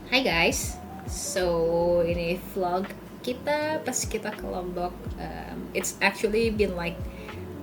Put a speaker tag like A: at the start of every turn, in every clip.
A: Hai guys, so ini vlog kita pas kita ke Lombok. It's actually been like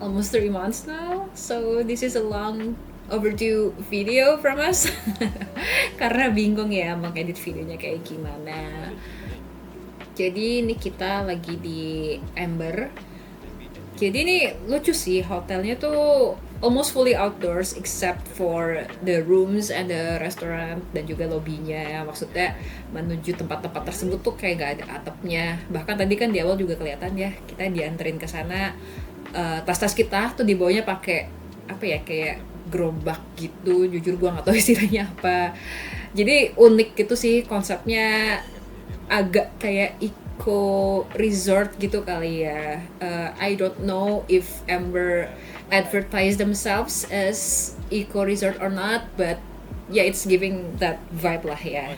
A: almost 3 months now, so this is a long overdue video from us karena bingung ya mau edit videonya kayak gimana. Jadi ini kita lagi di Ember. Jadi ini lucu sih, hotelnya tuh almost fully outdoors except for the rooms and the restaurant dan juga lobbynya. Maksudnya menuju tempat-tempat tersebut tuh kayak gak ada atapnya. Bahkan tadi kan di awal juga kelihatan ya, kita dianterin ke sana. Tas-tas kita tuh dibawanya pakai apa ya, kayak gerobak gitu. Jujur gua nggak tahu istilahnya apa. Jadi unik gitu sih konsepnya, agak kayak eco resort gitu kali ya. I don't know if Amber advertise themselves as eco resort or not, but yeah, it's giving that vibe lah ya.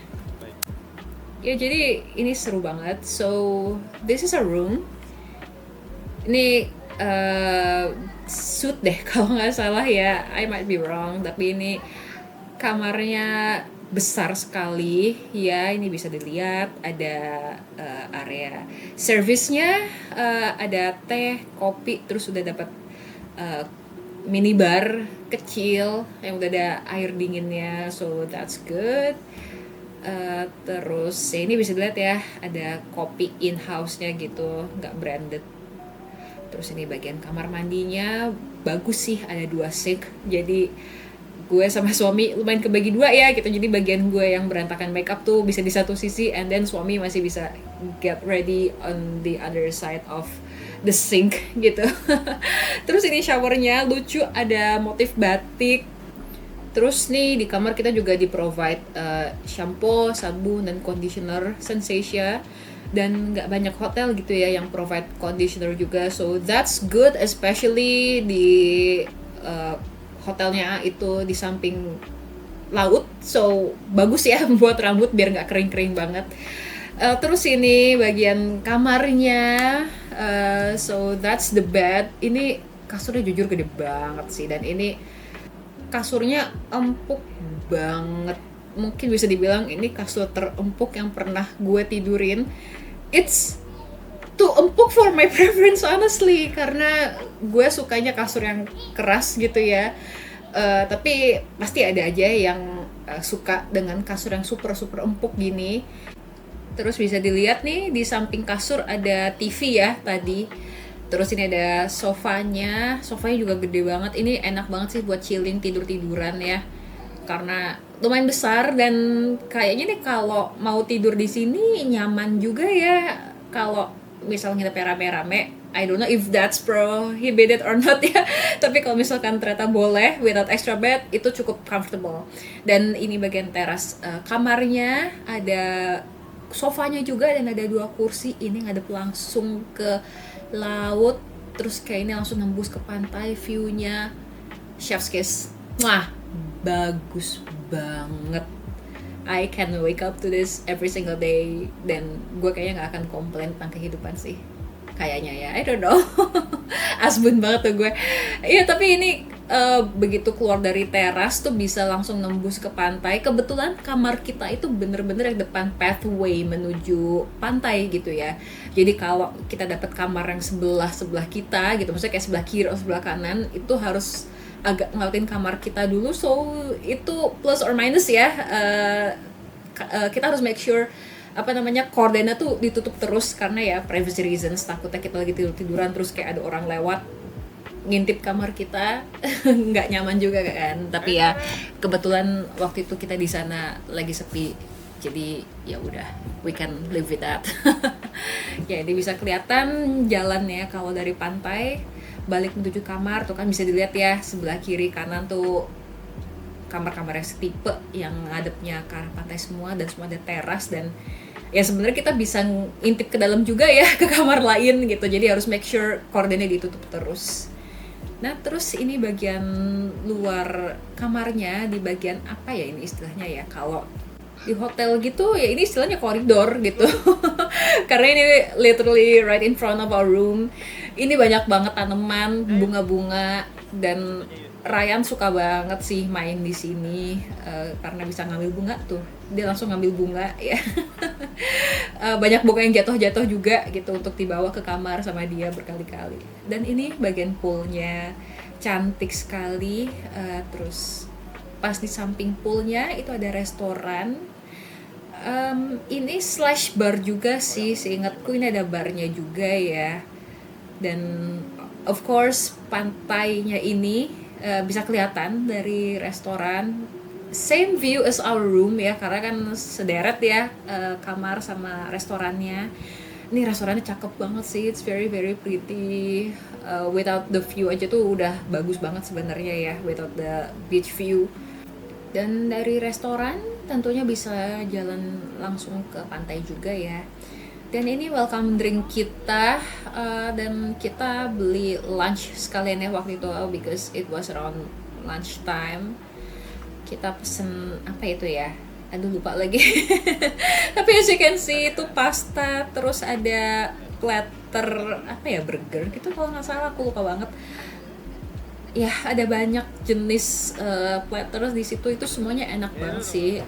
A: Ya jadi ini seru banget. So this is a room. Ini suite deh kalau nggak salah ya. I might be wrong, tapi ini kamarnya besar sekali ya. Ini bisa dilihat ada area servisnya, ada teh, kopi, terus udah dapat minibar kecil yang udah ada air dinginnya, so that's good. Terus ya ini bisa dilihat ya, ada kopi in house-nya gitu, nggak branded. Terus ini bagian kamar mandinya bagus sih, ada 2 sink. Jadi gue sama suami lumayan kebagi 2 ya gitu. Jadi bagian gue yang berantakan makeup tuh bisa di satu sisi, and then suami masih bisa get ready on the other side of the sink gitu. Terus ini showernya lucu, ada motif batik. Terus nih di kamar kita juga di provide shampoo, sabun, dan conditioner Sensation. Dan nggak banyak hotel gitu ya yang provide conditioner juga, so that's good, especially di hotelnya itu di samping laut, so bagus ya buat rambut biar nggak kering-kering banget. Terus ini bagian kamarnya, so that's the bed. Ini kasurnya jujur gede banget sih, dan ini kasurnya empuk banget. Mungkin bisa dibilang ini kasur terempuk yang pernah gue tidurin. It's too empuk for my preference honestly, karena gue sukanya kasur yang keras gitu ya. Tapi pasti ada aja yang suka dengan kasur yang super empuk gini. Terus bisa dilihat nih di samping kasur ada TV ya tadi. Terus ini ada sofanya juga gede banget. Ini enak banget sih buat chilling, tiduran ya. Karena lumayan besar, dan kayaknya nih kalau mau tidur di sini nyaman juga ya. Kalau misalnya kita rame-rame, I don't know if that's prohibited or not ya. Tapi kalau misalkan ternyata boleh without extra bed, itu cukup comfortable. Dan ini bagian teras kamarnya, ada sofanya juga dan ada 2 kursi. Ini ngadep langsung ke laut. Terus kayak ini langsung nembus ke pantai, view-nya chef's kiss. Wah, bagus banget. I can wake up to this every single day, dan gue kayaknya nggak akan komplain tentang kehidupan sih, kayaknya ya. I don't know. Asbun banget tuh gue. Iya, tapi ini begitu keluar dari teras tuh bisa langsung nembus ke pantai. Kebetulan kamar kita itu bener-bener yang depan pathway menuju pantai gitu ya. Jadi kalau kita dapat kamar yang sebelah kita gitu, maksudnya kayak sebelah kiri atau sebelah kanan, itu harus agak ngeliatin kamar kita dulu, so itu plus or minus ya. Kita harus make sure kordena tuh ditutup terus, karena ya privacy reasons, takutnya kita lagi tiduran terus kayak ada orang lewat ngintip kamar kita. Nggak nyaman juga kan. Tapi ya kebetulan waktu itu kita di sana lagi sepi, jadi ya udah, we can live with that. Ya, ini bisa kelihatan jalannya kalau dari pantai balik menuju kamar tuh kan, bisa dilihat ya sebelah kiri kanan tuh kamar-kamar yang setipe yang ngadepnya ke arah pantai semua, dan semua ada teras. Dan ya sebenarnya kita bisa ngintip ke dalam juga ya, ke kamar lain gitu. Jadi harus make sure kordennya ditutup terus. Nah, terus ini bagian luar kamarnya, di bagian apa ya ini istilahnya ya, kalau di hotel gitu ya ini istilahnya koridor gitu. Karena ini literally right in front of our room. Ini banyak banget tanaman, bunga-bunga, dan Ryan suka banget sih main di sini karena bisa ngambil bunga tuh. dia langsung ngambil bunga ya. Banyak bunga yang jatuh-jatuh juga gitu untuk dibawa ke kamar sama dia berkali-kali. Dan ini bagian poolnya cantik sekali. Terus pas di samping poolnya itu ada restoran. Ini slash bar juga sih, seingatku ini ada barnya juga ya. Dan of course pantainya ini bisa kelihatan dari restoran. Same view as our room ya, karena kan sederet ya kamar sama restorannya. Ini restorannya cakep banget sih, it's very very pretty. Without the view aja tuh udah bagus banget sebenarnya ya, without the beach view. Dan dari restoran tentunya bisa jalan langsung ke pantai juga ya. Dan ini welcome drink kita, dan kita beli lunch sekalian ya waktu itu, because it was around lunch time. Kita pesen apa itu ya, aduh lupa lagi. Tapi as you can see itu pasta, terus ada platter apa ya, burger gitu kalau nggak salah, aku lupa banget ya. Ada banyak jenis platters di situ, itu semuanya enak banget sih.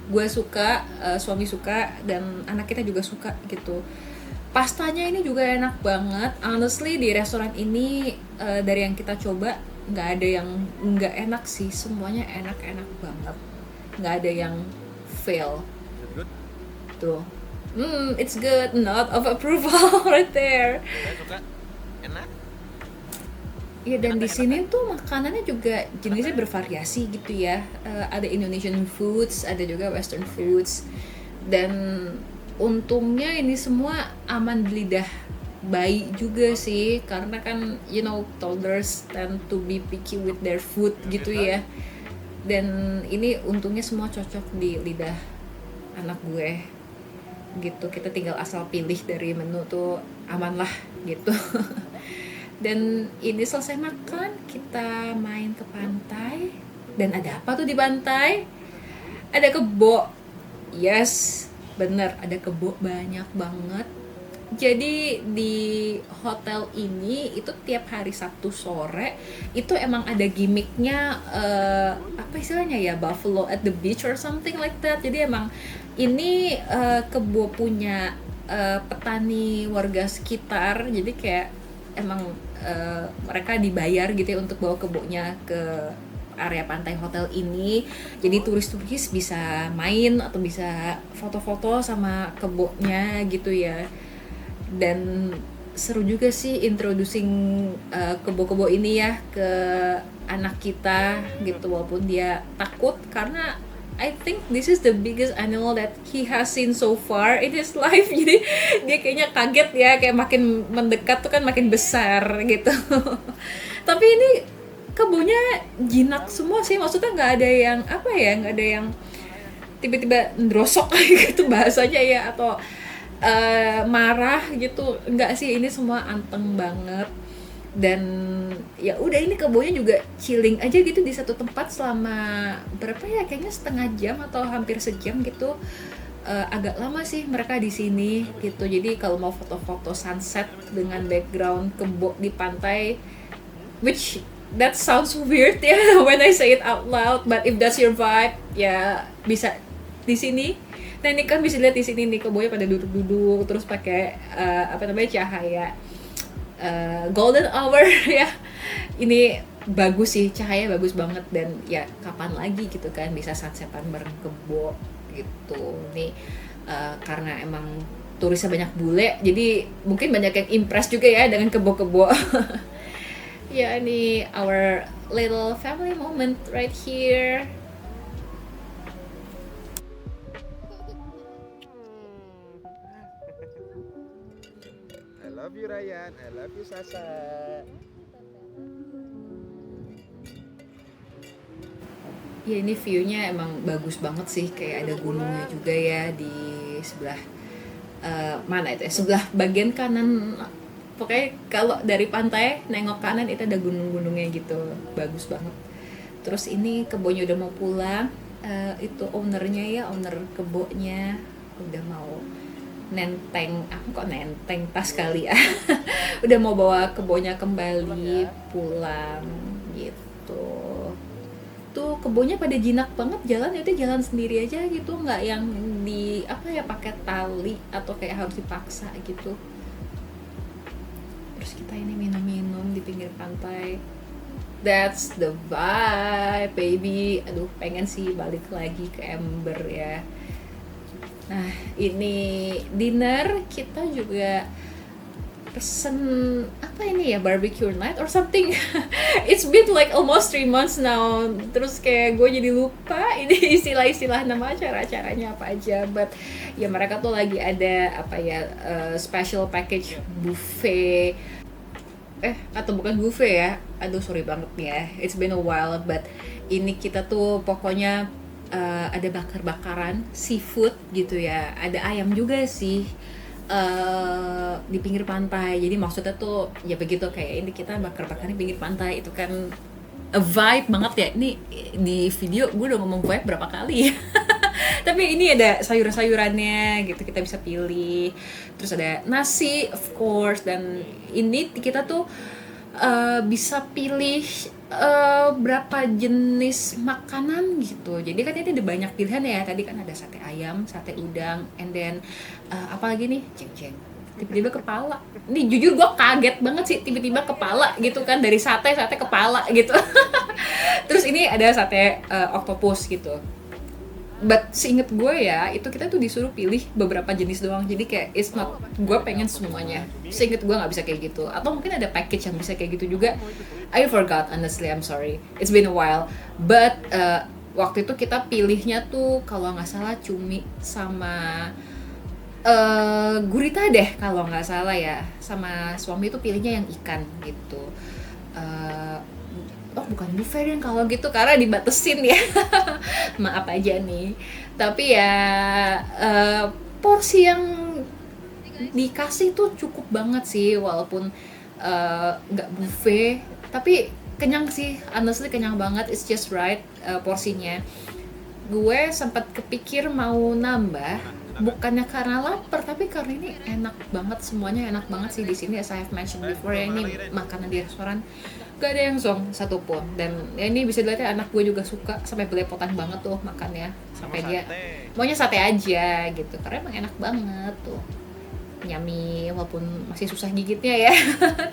A: Gue suka, suami suka, dan anak kita juga suka gitu. Pastanya ini juga enak banget. Honestly di restoran ini dari yang kita coba nggak ada yang nggak enak sih, semuanya enak-enak banget, nggak ada yang fail. Tuh, it's good, not of approval right there.
B: Suka enak.
A: Iya, dan di sini tuh makanannya juga jenisnya bervariasi gitu ya. Ada Indonesian foods, ada juga Western foods. Dan untungnya ini semua aman di lidah bayi juga sih, karena kan you know toddlers tend to be picky with their food gitu ya. Dan ini untungnya semua cocok di lidah anak gue gitu. Kita tinggal asal pilih dari menu tuh aman lah gitu. Dan ini selesai makan, kita main ke pantai. Dan ada apa tuh di pantai? Ada kebo. Yes, bener, ada kebo banyak banget. Jadi di hotel ini itu tiap hari Sabtu sore itu emang ada gimmicknya, apa istilahnya ya, buffalo at the beach or something like that. Jadi emang ini kebo punya petani warga sekitar. Jadi kayak emang mereka dibayar gitu ya untuk bawa kebonya ke area pantai hotel ini. Jadi turis-turis bisa main atau bisa foto-foto sama kebonya gitu ya. Dan seru juga sih introducing kebo-kebo ini ya ke anak kita gitu, walaupun dia takut karena I think this is the biggest animal that he has seen so far in his life. Jadi dia kayaknya kaget ya, kayak makin mendekat tuh kan makin besar gitu. Tapi ini kebonya jinak semua sih, maksudnya nggak ada yang apa ya, nggak ada yang tiba-tiba ndrosok gitu bahasanya ya, atau marah gitu, nggak sih. Ini semua anteng banget. Dan ya udah, ini kebonya juga chilling aja gitu di satu tempat selama berapa ya, kayaknya setengah jam atau hampir sejam gitu. Agak lama sih mereka di sini gitu. Jadi kalau mau foto-foto sunset dengan background kebo di pantai, which that sounds weird ya when I say it out loud, but if that's your vibe ya bisa di sini. Nah ini kan bisa lihat di sini nih kebonya pada duduk-duduk terus pakai apa namanya, cahaya golden hour ya. Ini bagus sih, cahaya bagus banget. Dan ya kapan lagi gitu kan bisa sunsetan bareng kebo gitu nih. Karena emang turisnya banyak bule, jadi mungkin banyak yang impress juga ya dengan kebo-kebo. Ya ini our little family moment right here.
B: I love you Ryan, I love you Sasa.
A: Ya ini view-nya emang bagus banget sih, kayak ada gunungnya juga ya di sebelah mana itu ya, sebelah bagian kanan. Pokoknya kalau dari pantai nengok kanan itu ada gunung-gunungnya gitu, bagus banget. Terus ini kebonya udah mau pulang, itu ownernya ya, owner kebonya udah mau nenteng, aku kok nenteng tas kali ya. Udah mau bawa kebonya kembali pulang gitu. gitu, kebunnya pada jinak banget, jalan itu jalan sendiri aja gitu, nggak yang di apa ya pakai tali atau kayak harus dipaksa gitu. Terus kita ini minum-minum di pinggir pantai. That's the vibe, baby. Aduh, pengen sih balik lagi ke Ember ya. Nah, ini dinner kita juga pesen apa ini ya, barbecue night or something. It's been like almost 3 months now. Terus kayak gue jadi lupa ini istilah-istilah nama acara-acaranya apa aja. But ya mereka tuh lagi ada apa ya, special package buffet. Atau bukan buffet ya. Aduh, sorry banget ya. It's been a while, but ini kita tuh pokoknya ada bakar-bakaran seafood gitu ya. Ada ayam juga sih. Di pinggir pantai, jadi maksudnya tuh ya begitu, kayak ini kita bakar-bakar di pinggir pantai, itu kan a vibe banget ya. Ini di video gue udah ngomong vibe berapa kali ya. Tapi ini ada sayur-sayurannya gitu, kita bisa pilih, terus ada nasi of course, dan ini kita tuh bisa pilih berapa jenis makanan gitu. Jadi kan ini ada banyak pilihan ya. Tadi kan ada sate ayam, sate udang, and then apa lagi nih? Ceng-ceng. Tiba-tiba kepala. Ini jujur gue kaget banget sih, tiba-tiba kepala gitu kan, dari sate kepala gitu. Terus ini ada sate octopus gitu. But seinget gue ya, itu kita tuh disuruh pilih beberapa jenis doang. Jadi kayak it's not gue pengen semuanya. Seinget gue nggak bisa kayak gitu. Atau mungkin ada package yang bisa kayak gitu juga. I forgot, honestly, I'm sorry. It's been a while. But waktu itu kita pilihnya tuh kalau nggak salah cumi sama gurita deh kalau nggak salah ya. Sama suami tuh pilihnya yang ikan gitu. Oh bukan buffet deh kalau gitu, karena dibatesin ya. Maaf aja nih. Tapi ya porsi yang dikasih tuh cukup banget sih, walaupun nggak buffet, tapi kenyang sih, honestly kenyang banget. It's just right porsinya. Gue sempat kepikir mau nambah, bukannya karena lapar, tapi karena ini enak banget, semuanya enak banget sih di sini. As I have mentioned before ya, ini makanan di restoran gak ada yang zong satupun. Dan ya ini bisa dilihat ya, anak gue juga suka, sampai belepotan banget tuh makannya, sampai dia maunya sate aja gitu, karena emang enak banget tuh, nyami walaupun masih susah gigitnya ya.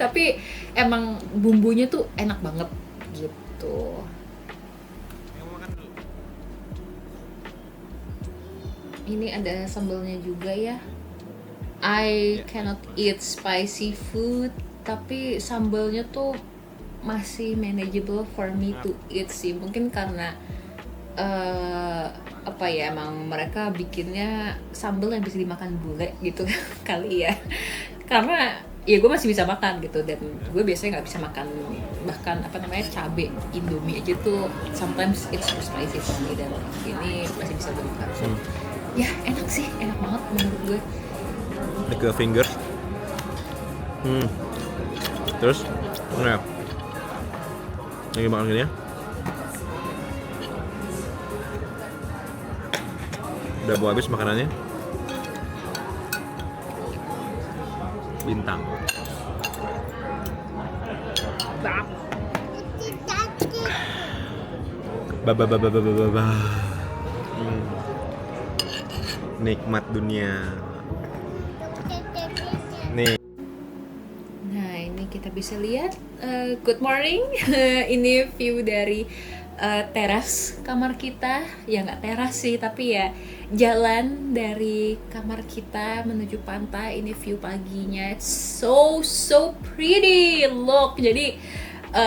A: Tapi emang bumbunya tuh enak banget gitu. Ini ada sambalnya juga ya. I cannot eat spicy food, tapi sambalnya tuh masih manageable for me to eat sih. Mungkin karena apa ya, emang mereka bikinnya sambal yang bisa dimakan bule gitu kali ya. Karena ya gue masih bisa makan gitu, dan gue biasanya nggak bisa makan bahkan apa namanya cabe Indomie aja tuh sometimes it's too spicy for me, dan ini masih bisa gue makan. So, ya enak sih, enak banget menurut gue.
C: Ini ke fingers. Terus ya, lagi makan gini ya. Udah mau habis makanannya. Bintang. Ba. Nikmat dunia. Nih.
A: Nah, ini kita bisa lihat good morning. Ini view dari teras kamar kita. Ya nggak teras sih, tapi ya jalan dari kamar kita menuju pantai. Ini view paginya. It's so pretty. Look, jadi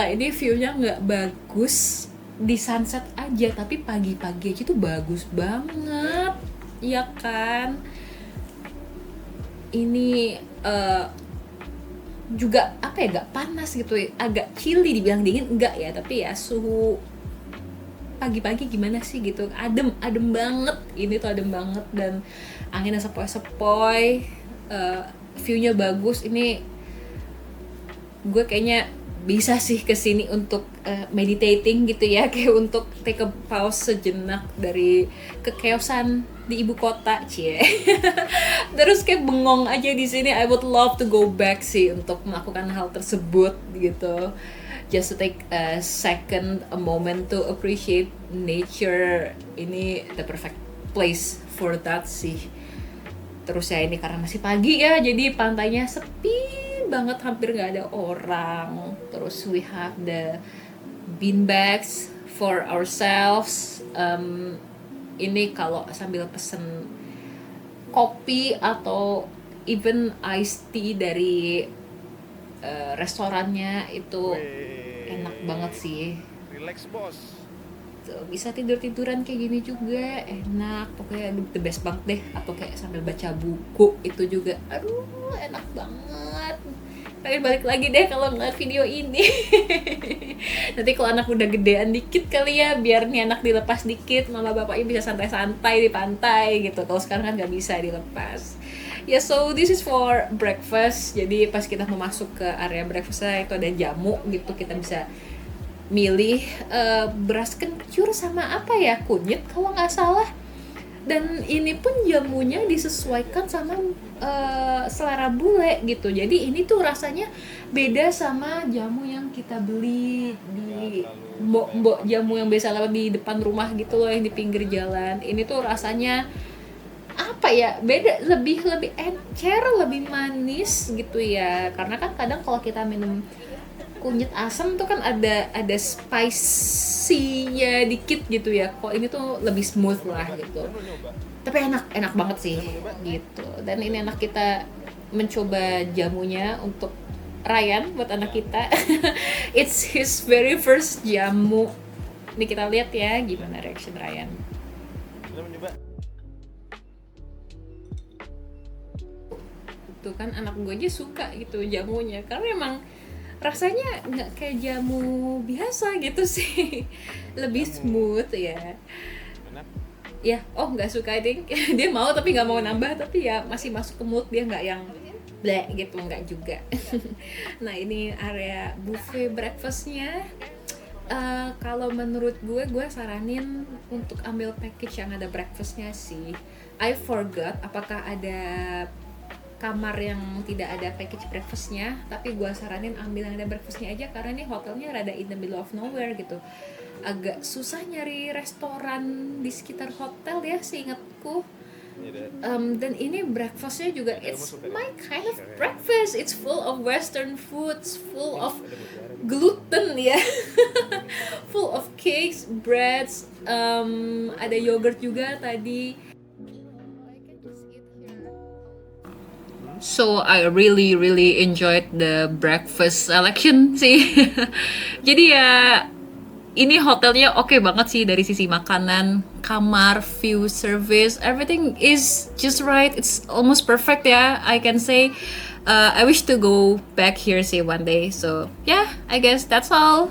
A: ini view-nya nggak bagus di sunset aja, tapi pagi-pagi aja tuh bagus banget, ya kan? Ini juga apa ya, gak panas gitu, agak chilly, dibilang dingin enggak ya, tapi ya suhu pagi-pagi gimana sih gitu, adem banget. Ini tuh adem banget, dan anginnya sepoi-sepoi, view-nya bagus. Ini gue kayaknya bisa sih kesini untuk meditating gitu ya, kayak untuk take a pause sejenak dari kekeosan di ibu kota, cie. Terus kayak bengong aja di sini. I would love to go back sih untuk melakukan hal tersebut gitu. just to take a second, a moment to appreciate nature. Ini the perfect place for that sih. Terus ya ini karena masih pagi ya, jadi pantainya sepi banget, hampir nggak ada orang. Terus we have the beanbags for ourselves. Ini kalau sambil pesen kopi atau even iced tea dari restorannya itu enak banget sih.
B: Relax bos.
A: Tuh, bisa tidur-tiduran kayak gini juga enak, pokoknya the best banget deh. Atau kayak sambil baca buku itu juga, aduh enak banget. Pengen balik lagi deh kalau ngeliat video ini. Nanti kalau anak udah gedean dikit kali ya, biar nih anak dilepas dikit, mama bapaknya bisa santai-santai di pantai gitu. Kalau sekarang kan nggak bisa dilepas. Ya, so this is for breakfast. Jadi pas kita mau masuk ke area breakfastnya itu ada jamu gitu, kita bisa milih beras kencur sama apa ya, kunyit kalau nggak salah. Dan ini pun jamunya disesuaikan sama selera bule gitu. Jadi ini tuh rasanya beda sama jamu yang kita beli di mbok-mbok jamu yang biasa lewat di depan rumah gitu loh, yang di pinggir jalan. Ini tuh rasanya apa ya, beda, lebih encer, lebih manis gitu ya. Karena kan kadang kalau kita minum kunyit asam tuh kan ada spicy-nya dikit gitu ya. Kok ini tuh lebih smooth lah gitu. Tapi enak banget sih gitu. Dan ini anak kita mencoba jamunya untuk Ryan, buat anak kita. It's his very first jamu. Ini kita lihat ya gimana reaction Ryan. Tuh kan anak gue aja suka gitu jamunya, karena emang rasanya nggak kayak jamu biasa gitu sih. Lebih smooth ya. Ya, oh nggak suka ding. Dia mau tapi nggak mau nambah, tapi ya masih masuk ke mood, dia nggak yang bleh gitu, nggak juga. Nah ini area buffet breakfastnya. Kalau menurut gue saranin untuk ambil package yang ada breakfastnya sih. I forgot apakah ada kamar yang tidak ada package breakfastnya, tapi gue saranin ambil yang ada breakfastnya aja, karena nih hotelnya rada in the middle of nowhere gitu. Agak susah nyari restoran di sekitar hotel ya seingatku. Dan ini breakfastnya juga it's my kind of breakfast. It's full of western foods, full of gluten ya. Full of cakes, breads, ada yogurt juga tadi. So I really enjoyed the breakfast selection sih. Jadi ya ini hotelnya oke banget sih dari sisi makanan, kamar, view, service, everything is just right. It's almost perfect ya, I can say. I wish to go back here say one day. So yeah, I guess that's all.